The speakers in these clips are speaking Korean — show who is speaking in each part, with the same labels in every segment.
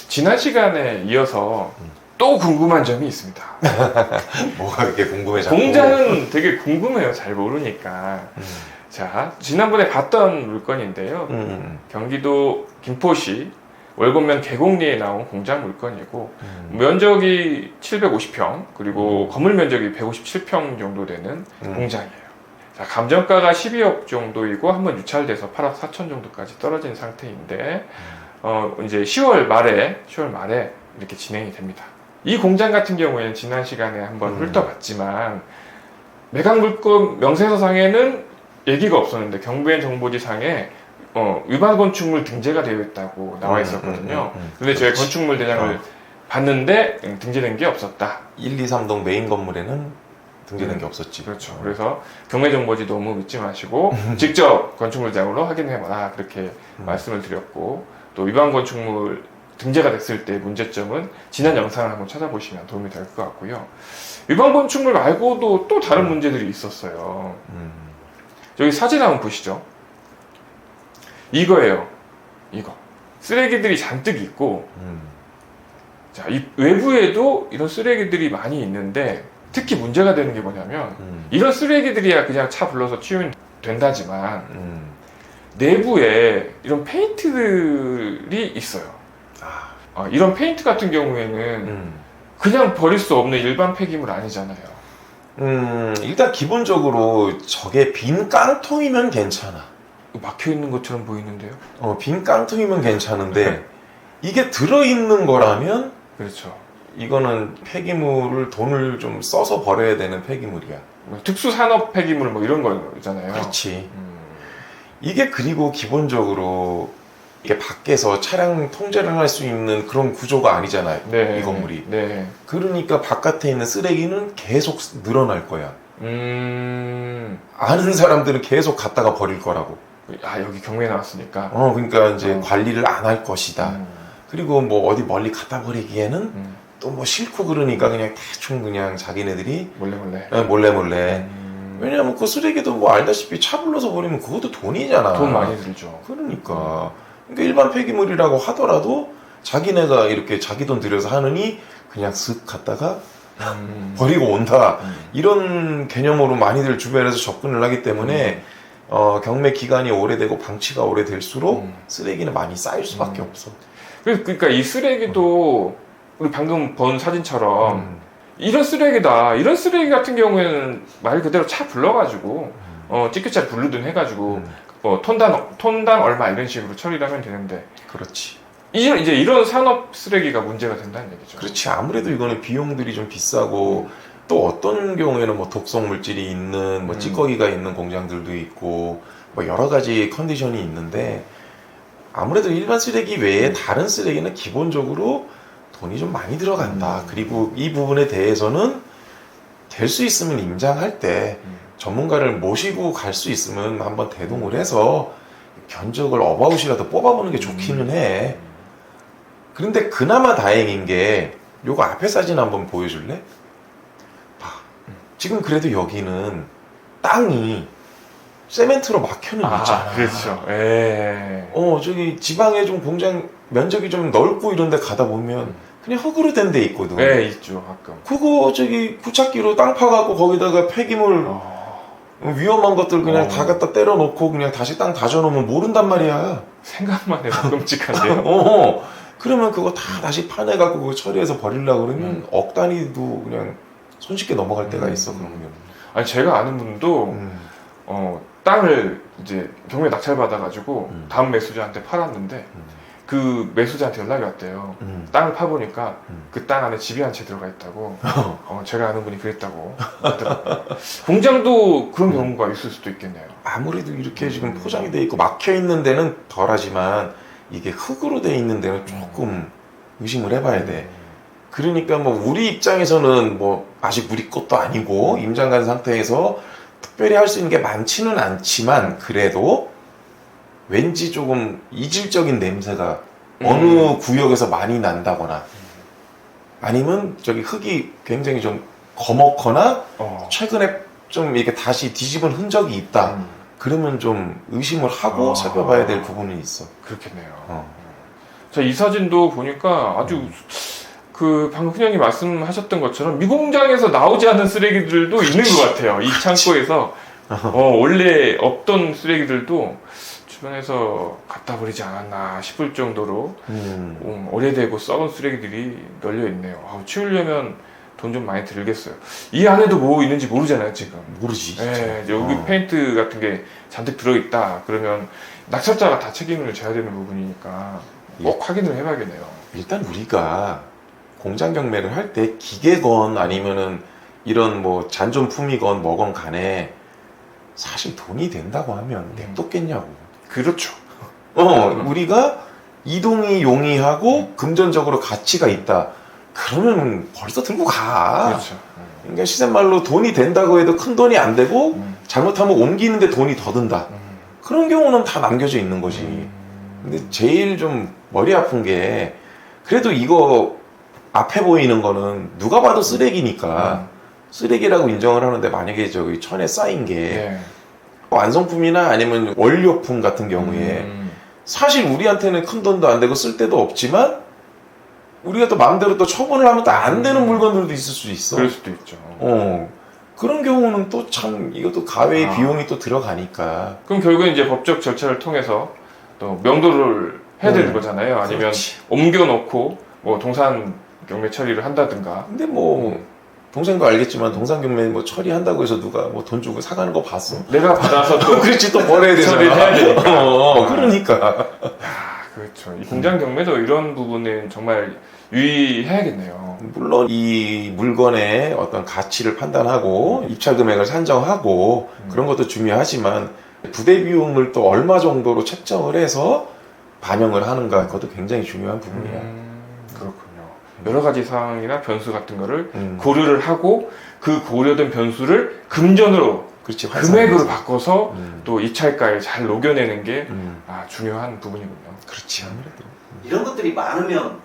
Speaker 1: 지난 시간에 이어서 또 궁금한 점이 있습니다.
Speaker 2: 뭐가 이렇게 궁금해 자꾸.
Speaker 1: 공장은 되게 궁금해요. 잘 모르니까. 자, 지난번에 봤던 물건인데요. 경기도 김포시 월곡면 계곡리에 나온 공장 물건이고 면적이 750평 그리고 건물 면적이 157평 정도 되는 공장이에요. 자, 감정가가 12억 정도이고 한번 유찰돼서 8억 4천 정도까지 떨어진 상태인데 이제 10월 말에 이렇게 진행이 됩니다. 이 공장 같은 경우에는 지난 시간에 한번 훑어봤지만 매각 물건 명세서상에는 얘기가 없었는데 경부엔 정보지상에 위반 건축물 등재가 되어 있다고 나와 있었거든요. 근데 제가 건축물 대장을 봤는데 등재된 게 없었다.
Speaker 2: 1, 2, 3동 메인 건물에는 등재된 게 없었지.
Speaker 1: 그렇죠. 그래서 경매정보지 너무 믿지 마시고 직접 건축물 대장으로 확인해봐라 그렇게 말씀을 드렸고, 또 위반 건축물 등재가 됐을 때 문제점은 지난 영상을 한번 찾아보시면 도움이 될 것 같고요. 위반 건축물 말고도 또 다른 문제들이 있었어요. 여기 사진 한번 보시죠. 이거예요. 이거. 쓰레기들이 잔뜩 있고, 자, 이 외부에도 이런 쓰레기들이 많이 있는데, 특히 문제가 되는 게 뭐냐면, 이런 쓰레기들이야 그냥 차 불러서 치우면 된다지만, 내부에 이런 페인트들이 있어요. 이런 페인트 같은 경우에는 그냥 버릴 수 없는 일반 폐기물 아니잖아요.
Speaker 2: 일단 기본적으로 저게 빈 깡통이면 괜찮아.
Speaker 1: 막혀 있는 것처럼 보이는데요.
Speaker 2: 빈 깡통이면 괜찮은데 이게 들어있는 거라면
Speaker 1: 그렇죠.
Speaker 2: 이거는 폐기물을 돈을 좀 써서 버려야 되는 폐기물이야.
Speaker 1: 특수산업 폐기물 뭐 이런 거잖아요.
Speaker 2: 그렇지. 이게 그리고 기본적으로 이게 밖에서 차량 통제를 할 수 있는 그런 구조가 아니잖아요.
Speaker 1: 네,
Speaker 2: 이 건물이.
Speaker 1: 네.
Speaker 2: 그러니까 바깥에 있는 쓰레기는 계속 늘어날 거야. 아는 사람들은 계속 갖다가 버릴 거라고.
Speaker 1: 여기 경매 나왔으니까.
Speaker 2: 그러니까 이제 관리를 안 할 것이다. 그리고 뭐 어디 멀리 갖다 버리기에는 또 뭐 싫고 그러니까 그냥 대충 그냥 자기네들이 몰래. 왜냐면 그 쓰레기도 뭐 알다시피 차 불러서 버리면 그것도 돈이잖아.
Speaker 1: 돈 많이 들죠.
Speaker 2: 그러니까 일반 폐기물이라고 하더라도 자기네가 이렇게 자기 돈 들여서 하느니 그냥 쓱 갖다가 버리고 온다. 이런 개념으로 많이들 주변에서 접근을 하기 때문에 경매 기간이 오래되고 방치가 오래될수록 쓰레기는 많이 쌓일 수밖에 없어.
Speaker 1: 그러니까 이 쓰레기도 우리 방금 본 사진처럼 이런 쓰레기다. 이런 쓰레기 같은 경우에는 말 그대로 차 불러가지고 찌개차 부르든 해가지고 톤당 얼마 이런 식으로 처리를 하면 되는데.
Speaker 2: 그렇지.
Speaker 1: 이제 이런 산업 쓰레기가 문제가 된다는 얘기죠.
Speaker 2: 그렇지. 아무래도 이거는 비용들이 좀 비싸고 또 어떤 경우에는 뭐 독성 물질이 있는 뭐 찌꺼기가 있는 공장들도 있고 뭐 여러 가지 컨디션이 있는데 아무래도 일반 쓰레기 외에 다른 쓰레기는 기본적으로 돈이 좀 많이 들어간다. 그리고 이 부분에 대해서는 될 수 있으면 임장할 때 전문가를 모시고 갈 수 있으면 한번 대동을 해서 견적을 어바웃이라도 뽑아보는 게 좋기는 해. 그런데 그나마 다행인 게 요거 앞에 사진 한번 보여줄래? 봐. 지금 그래도 여기는 땅이 세멘트로 막혀는 있잖아.
Speaker 1: 그렇죠.
Speaker 2: 저기 지방에 좀 공장 면적이 좀 넓고 이런 데 가다 보면 그냥 흙으로 된 데 있거든.
Speaker 1: 네, 있죠, 가끔.
Speaker 2: 그거 저기 구착기로 땅 파갖고 거기다가 폐기물 위험한 것들 그냥 다 갖다 때려 놓고 그냥 다시 땅 다져놓으면 모른단 말이야.
Speaker 1: 생각만 해도 끔찍한데요.
Speaker 2: 그러면 그거 다 다시 파내갖고 그거 처리해서 버리려고 그러면 억 단위도 그냥 손쉽게 넘어갈 때가 있어. 그러면.
Speaker 1: 아니, 제가 아는 분도 땅을 이제 경매 낙찰 받아가지고 다음 매수자한테 팔았는데 그 매수자한테 연락이 왔대요. 땅을 파보니까 그 땅 안에 집이 한 채 들어가 있다고. 제가 아는 분이 그랬다고 하더라고요. 공장도 그런 경우가 있을 수도 있겠네요.
Speaker 2: 아무래도 이렇게 지금 포장이 돼 있고 막혀 있는 데는 덜하지만 이게 흙으로 돼 있는 데는 조금 의심을 해봐야 돼. 그러니까 뭐 우리 입장에서는 뭐 아직 우리 것도 아니고 임장 간 상태에서 특별히 할 수 있는 게 많지는 않지만 그래도 왠지 조금 이질적인 냄새가 어느 구역에서 많이 난다거나 아니면 저기 흙이 굉장히 좀 거먹거나 최근에 좀 이렇게 다시 뒤집은 흔적이 있다. 그러면 좀 의심을 하고 살펴봐야 될 부분이 있어.
Speaker 1: 그렇겠네요. 자, 이 사진도 보니까 아주 그 방금 훈영님 말씀하셨던 것처럼 미공장에서 나오지 않은 쓰레기들도 있는 것 같아요. 이 창고에서 원래 없던 쓰레기들도 주변에서 갖다 버리지 않았나 싶을 정도로 오래되고 썩은 쓰레기들이 널려 있네요. 치우려면 돈 좀 많이 들겠어요. 이 안에도 뭐 있는지 모르잖아요, 지금.
Speaker 2: 모르지.
Speaker 1: 네, 여기 페인트 같은 게 잔뜩 들어있다. 그러면 낙찰자가 다 책임을 져야 되는 부분이니까 꼭 확인을 해봐야겠네요.
Speaker 2: 일단 우리가 공장 경매를 할 때 기계건 아니면은 이런 뭐 잔존품이건 뭐건 간에 사실 돈이 된다고 하면 냅뒀겠냐고.
Speaker 1: 그렇죠.
Speaker 2: 우리가 이동이 용이하고 금전적으로 가치가 있다. 그러면 벌써 들고 가.
Speaker 1: 그렇죠.
Speaker 2: 그러니까 시세말로 돈이 된다고 해도 큰 돈이 안 되고 잘못하면 옮기는데 돈이 더 든다. 그런 경우는 다 남겨져 있는 거지. 근데 제일 좀 머리 아픈 게 그래도 이거 앞에 보이는 거는 누가 봐도 쓰레기니까 쓰레기라고 인정을 하는데 만약에 저기 천에 쌓인 게
Speaker 1: 네.
Speaker 2: 완성품이나 아니면 원료품 같은 경우에 사실 우리한테는 큰 돈도 안 되고 쓸 데도 없지만 우리가 또 마음대로 또 처분을 하면 또 안 되는 물건들도 있을 수 있어.
Speaker 1: 그럴 수도 있죠.
Speaker 2: 그런 경우는 또 참 이것도 가외의 비용이 또 들어가니까.
Speaker 1: 그럼 결국엔 이제 법적 절차를 통해서 또 명도를 해야 되는 거잖아요. 아니면
Speaker 2: 그렇지.
Speaker 1: 옮겨놓고 뭐 동산 경매 처리를 한다든가.
Speaker 2: 근데 뭐 동생도 알겠지만 동산 경매 뭐 처리한다고 해서 누가 뭐 돈 주고 사가는 거 봤어?
Speaker 1: 내가 받아서 또
Speaker 2: 그렇지 또 버려야 되잖아.
Speaker 1: 처리를 해야 되니까.
Speaker 2: 그러니까.
Speaker 1: 그렇죠. 이 공장 경매도 이런 부분은 정말 유의해야겠네요.
Speaker 2: 물론 이 물건의 어떤 가치를 판단하고 입찰 금액을 산정하고 그런 것도 중요하지만 부대 비용을 또 얼마 정도로 책정을 해서 반영을 하는가 그것도 굉장히 중요한 부분이야.
Speaker 1: 그렇군요. 여러 가지 상황이나 변수 같은 거를 고려를 하고 그 고려된 변수를 금전으로
Speaker 2: 그렇지,
Speaker 1: 금액으로 바꿔서 또 입찰가에 잘 녹여내는 게
Speaker 2: 음.
Speaker 1: 중요한 부분이군요.
Speaker 2: 그렇지 아무래도.
Speaker 3: 이런 것들이 많으면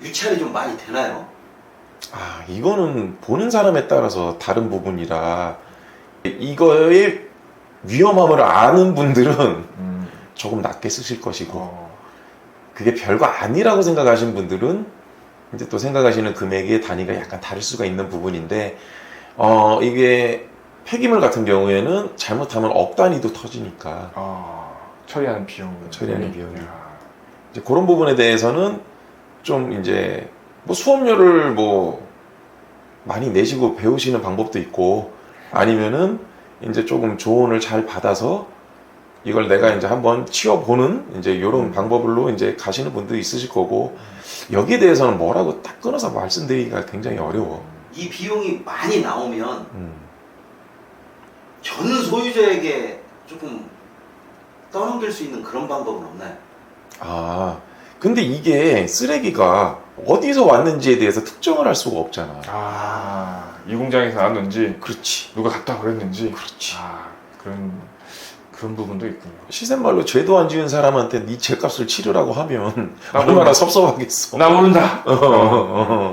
Speaker 3: 유찰이 좀 많이 되나요?
Speaker 2: 이거는 보는 사람에 따라서 다른 부분이라 이거의 위험함을 아는 분들은 조금 낮게 쓰실 것이고 그게 별거 아니라고 생각하시는 분들은 이제 또 생각하시는 금액의 단위가 약간 다를 수가 있는 부분인데 이게 폐기물 같은 경우에는 잘못하면 억 단위도 터지니까
Speaker 1: 처리하는 비용이
Speaker 2: 이제 그런 부분에 대해서는 좀 이제 뭐 수업료를 뭐 많이 내시고 배우시는 방법도 있고 아니면은 이제 조금 조언을 잘 받아서 이걸 내가 이제 한번 치워보는 이제 이런 방법으로 이제 가시는 분도 있으실 거고 여기에 대해서는 뭐라고 딱 끊어서 말씀드리기가 굉장히 어려워.
Speaker 3: 이 비용이 많이 나오면 전 소유자에게 조금 떠넘길 수 있는 그런 방법은 없나요?
Speaker 2: 근데 이게 쓰레기가 어디서 왔는지에 대해서 특정을 할 수가 없잖아.
Speaker 1: 이 공장에서 나왔는지,
Speaker 2: 그렇지.
Speaker 1: 누가 갖다 버렸는지,
Speaker 2: 그렇지.
Speaker 1: 그런 부분도 있군요.
Speaker 2: 시샘말로 죄도 안 지은 사람한테 네 죄값을 치르라고 하면
Speaker 1: 나
Speaker 2: 얼마나
Speaker 1: 모른다.
Speaker 2: 섭섭하겠어.
Speaker 1: 나 모른다.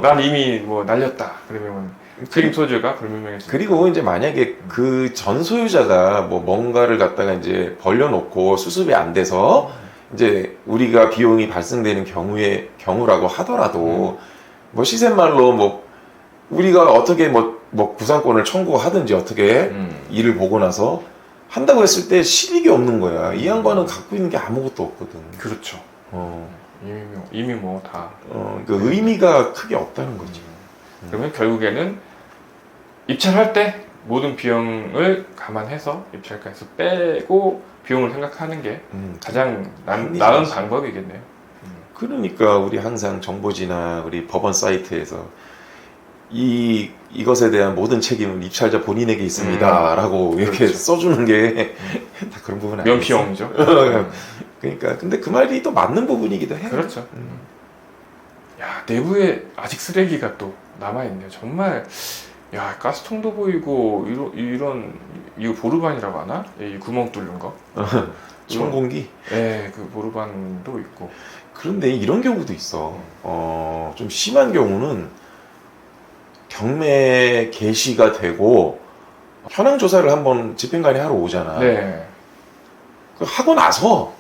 Speaker 1: 난 이미 뭐 날렸다. 그러면 책임 소재가 불명명해지니까.
Speaker 2: 그리고 이제 만약에 그 전 소유자가 뭐 뭔가를 갖다가 이제 벌려놓고 수습이 안 돼서 이제 우리가 비용이 발생되는 경우라고 하더라도 뭐 시샘말로 뭐 우리가 어떻게 뭐 구상권을 청구하든지 어떻게 일을 보고 나서 한다고 했을 때 실익이 없는 거야. 이 양반은 갖고 있는 게 아무것도 없거든.
Speaker 1: 그렇죠. 이미 뭐 다.
Speaker 2: 그 의미가 크게 없다는 거지.
Speaker 1: 그러면 결국에는 입찰할 때 모든 비용을 감안해서 입찰가에서 빼고 비용을 생각하는 게 가장 나은 방법이겠네요.
Speaker 2: 그러니까 우리 항상 정보지나 우리 법원 사이트에서 이것에 대한 모든 책임은 입찰자 본인에게 있습니다. 라고 이렇게
Speaker 1: 그렇죠.
Speaker 2: 써주는 게 다 그런 부분 아니겠어?
Speaker 1: 면피용이죠.
Speaker 2: 그러니까 근데 그 말이 또 맞는 부분이기도 해요.
Speaker 1: 그렇죠. 야, 내부에 아직 쓰레기가 또 남아있네요. 정말, 야, 가스통도 보이고, 이거 보르반이라고 하나? 이 구멍 뚫는 거?
Speaker 2: 천공기.
Speaker 1: 네, 그 보르반도 있고.
Speaker 2: 그런데 이런 경우도 있어. 좀 심한 경우는 경매 개시가 되고 현황 조사를 한번 집행관이 하러 오잖아.
Speaker 1: 네.
Speaker 2: 그 하고 나서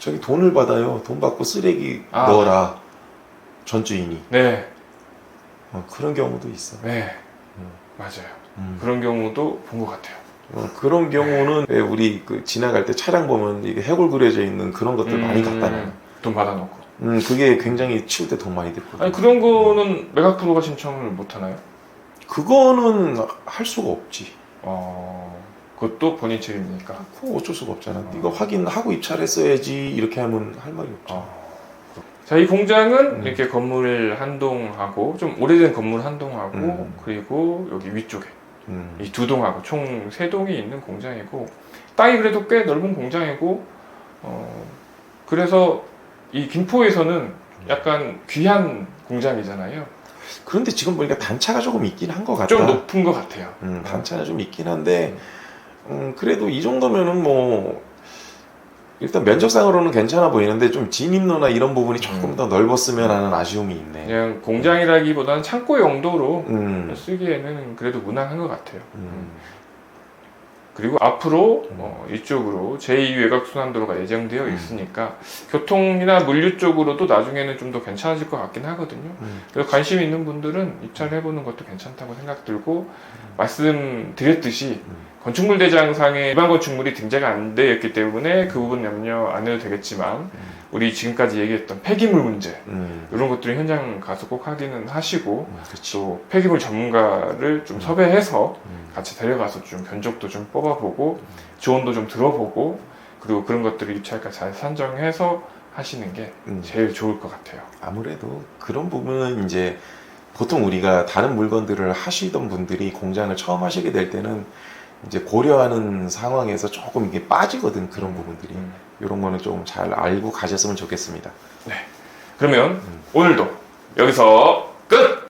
Speaker 2: 저기 돈을 받아요. 돈 받고 쓰레기
Speaker 1: 아.
Speaker 2: 넣어라. 전주인이.
Speaker 1: 네,
Speaker 2: 그런 경우도 있어.
Speaker 1: 네, 맞아요. 그런 경우도 본 것 같아요.
Speaker 2: 그런 경우는 왜 우리 그 지나갈 때 차량 보면 이게 해골 그려져 있는 그런 것들 많이 갖다 놔요.
Speaker 1: 돈 받아놓고.
Speaker 2: 그게 굉장히 치울 때 돈 많이 들거든요.
Speaker 1: 아니 그런 거는 매각 프로가 신청을 못 하나요?
Speaker 2: 그거는 할 수가 없지.
Speaker 1: 그것도 본인 책임이니까.
Speaker 2: 그거 어쩔 수가 없잖아. 네가 확인하고 입찰했어야지. 이렇게 하면 할 말이 없죠.
Speaker 1: 자, 이 공장은 이렇게 건물 한 동하고 좀 오래된 건물 한 동하고 그리고 여기 위쪽에 이 두 동하고 총 세 동이 있는 공장이고 땅이 그래도 꽤 넓은 공장이고 그래서 이 김포에서는 약간 귀한 공장이잖아요.
Speaker 2: 그런데 지금 보니까 단차가 조금 있긴 한 것 같다.
Speaker 1: 좀 높은 것 같아요.
Speaker 2: 단차는 좀 있긴 한데 그래도 이 정도면은 뭐 일단 면적상으로는 괜찮아 보이는데 좀 진입로나 이런 부분이 조금 더 넓었으면 하는 아쉬움이 있네.
Speaker 1: 그냥 공장이라기보다는 창고 용도로 쓰기에는 그래도 무난한 것 같아요. 그리고 앞으로 이쪽으로 제2 외곽순환도로가 예정되어 있으니까 교통이나 물류 쪽으로도 나중에는 좀 더 괜찮아질 것 같긴 하거든요. 그래서 관심 있는 분들은 입찰해보는 것도 괜찮다고 생각 들고 말씀드렸듯이 건축물 대장상에 일반 건축물이 등재가 안 되어 있기 때문에 그 부분 염려 안 해도 되겠지만 우리 지금까지 얘기했던 폐기물 문제 이런 것들은 현장 가서 꼭 확인은 하시고 또 폐기물 전문가를 좀 섭외해서 같이 데려가서 좀 견적도 좀 뽑아보고 조언도 좀 들어보고 그리고 그런 것들을 입찰가 잘 산정해서 하시는 게 제일 좋을 것 같아요.
Speaker 2: 아무래도 그런 부분은 이제 보통 우리가 다른 물건들을 하시던 분들이 공장을 처음 하시게 될 때는 이제 고려하는 상황에서 조금 이게 빠지거든. 그런 부분들이 이런 거는 좀 잘 알고 가셨으면 좋겠습니다.
Speaker 1: 네. 그러면 오늘도 여기서